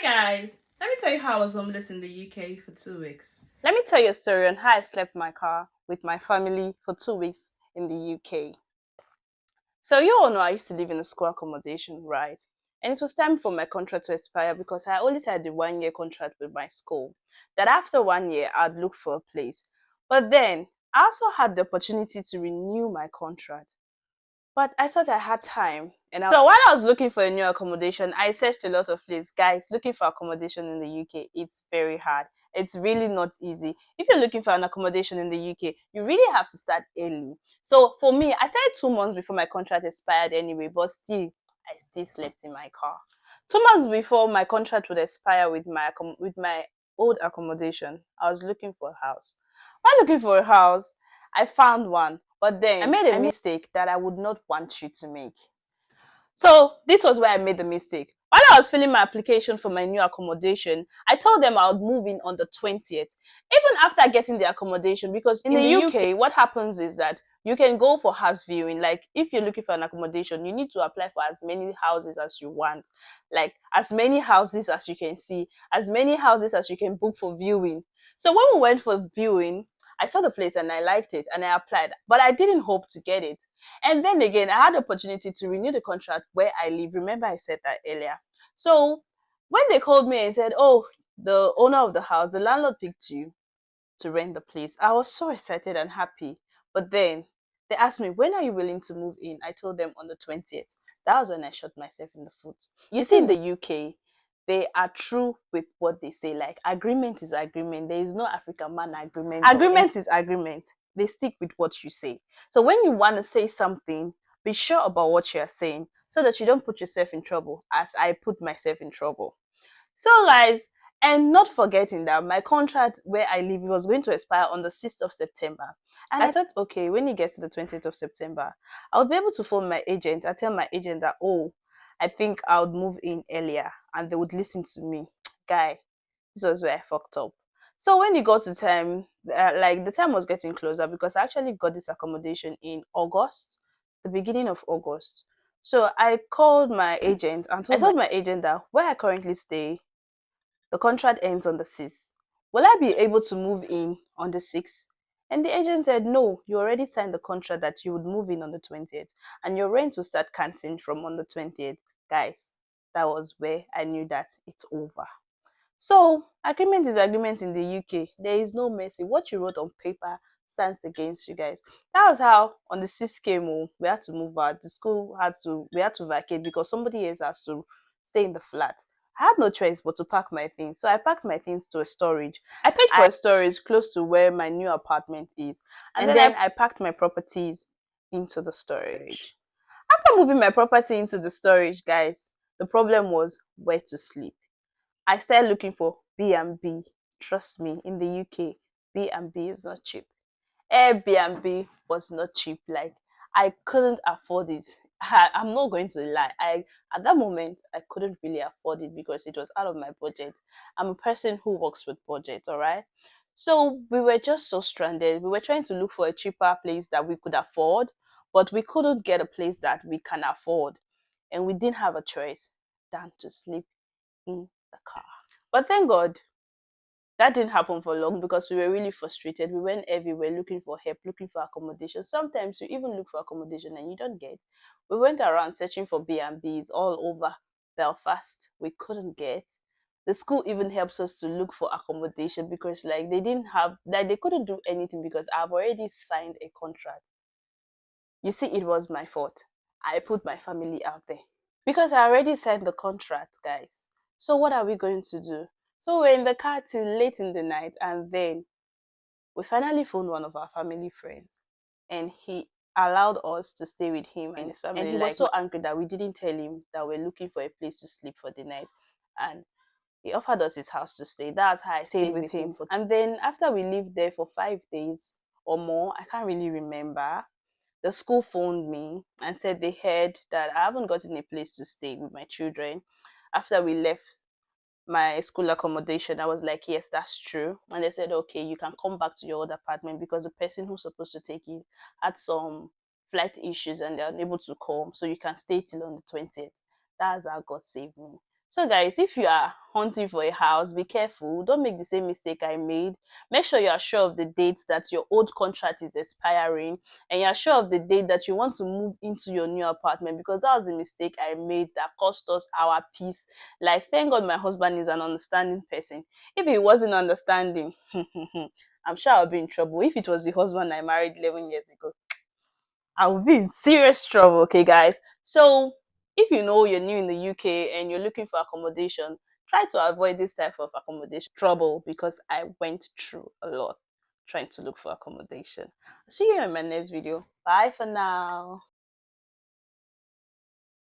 Guys, let me tell you how I was homeless in the UK for 2 weeks. Let me tell you a story on how I slept in my car with my family for 2 weeks in the UK. So you all know I used to live in a school accommodation, right? And it was time for my contract to expire because I always had the 1 year contract with my school. That after 1 year, I'd look for a place. But then I also had the opportunity to renew my contract. But I thought I had time. So while I was looking for a new accommodation, I searched a lot of places. Guys, looking for accommodation in the UK, it's very hard. It's really not easy. If you're looking for an accommodation in the UK, you really have to start early. So for me, I started 2 months before my contract expired anyway, but still, I still slept in my car. 2 months before my contract would expire with my old accommodation, I was looking for a house. While looking for a house, I found one, but then I made a mistake that I would not want you to make. So this was where I made the mistake. While I was filling my application for my new accommodation, I told them I would move in on the 20th, even after getting the accommodation, because in the UK, what happens is that you can go for house viewing. Like if you're looking for an accommodation, you need to apply for as many houses as you want, like as many houses as you can see, as many houses as you can book for viewing. So when we went for viewing, I saw the place and I liked it and I applied, but I didn't hope to get it. And then again, I had the opportunity to renew the contract where I live. Remember, I said that earlier. So when they called me and said, "Oh, the owner of the house, the landlord picked you to rent the place," I was so excited and happy. But then they asked me, "When are you willing to move in?" I told them on the 20th. That was when I shot myself in the foot. You see, in the UK, they are true with what they say. Like, agreement is agreement. There is no African man agreement. Agreement is agreement. They stick with what you say. So when you want to say something, be sure about what you're saying so that you don't put yourself in trouble, as I put myself in trouble. So guys, and not forgetting that my contract where I live was going to expire on the 6th of September. And I thought, okay, when it gets to the 20th of September, I'll be able to phone my agent. I tell my agent that, oh, I think I would move in earlier and they would listen to me. Guy, this was where I fucked up. So when it got to time, like the time was getting closer because I actually got this accommodation in August, the beginning of August. So I called my agent and told my agent that where I currently stay, the contract ends on the 6th. Will I be able to move in on the 6th? And the agent said, no, you already signed the contract that you would move in on the 20th and your rent will start counting from on the 20th. Guys, that was where I knew that it's over. So, agreement is agreement in the UK. There is no mercy. What you wrote on paper stands against you guys. That was how on the 6th came home, we had to move out. The school we had to vacate because somebody else has to stay in the flat. I had no choice but to pack my things. So I packed my things to a storage. I paid for a storage close to where my new apartment is. And then I packed my properties into the storage. After moving my property into the storage, guys, the problem was where to sleep. I started looking for B&B. Trust me, in the UK, B&B is not cheap. Airbnb was not cheap. Like, I couldn't afford it. I'm not going to lie. At that moment I couldn't really afford it because it was out of my budget. I'm a person who works with budget, all right? So we were just so stranded. We were trying to look for a cheaper place that we could afford, but we couldn't get a place that we can afford. And we didn't have a choice than to sleep in the car. But thank God that didn't happen for long because we were really frustrated. We went everywhere looking for help, looking for accommodation. Sometimes you even look for accommodation and you don't get. We went around searching for B&Bs all over Belfast. We couldn't get. The school even helps us to look for accommodation because like they couldn't do anything because I've already signed a contract. You see, it was my fault. I put my family out there because I already signed the contract, guys. So what are we going to do? So we're in the car till late in the night, and then we finally phoned one of our family friends, and he allowed us to stay with him and his family. And he was so angry that we didn't tell him that we're looking for a place to sleep for the night, and he offered us his house to stay. That's how I stayed with him. And then after we lived there for 5 days or more, I can't really remember, the school phoned me and said they heard that I haven't gotten a place to stay with my children after we left my school accommodation. I was like, yes, that's true. And they said, okay, you can come back to your old apartment because the person who's supposed to take it had some flight issues and they're unable to come. So you can stay till on the 20th. That's how God saved me. So guys, if you are hunting for a house, be careful. Don't make the same mistake I made. Make sure you are sure of the dates that your old contract is expiring, and you are sure of the date that you want to move into your new apartment, because that was the mistake I made that cost us our peace. Like, thank God my husband is an understanding person. If he wasn't understanding, I'm sure I'll be in trouble. If it was the husband I married 11 years ago, I will be in serious trouble, okay, guys? So, if you know you're new in the UK and you're looking for accommodation, try to avoid this type of accommodation trouble, because I went through a lot trying to look for accommodation. See you in my next video. Bye for now.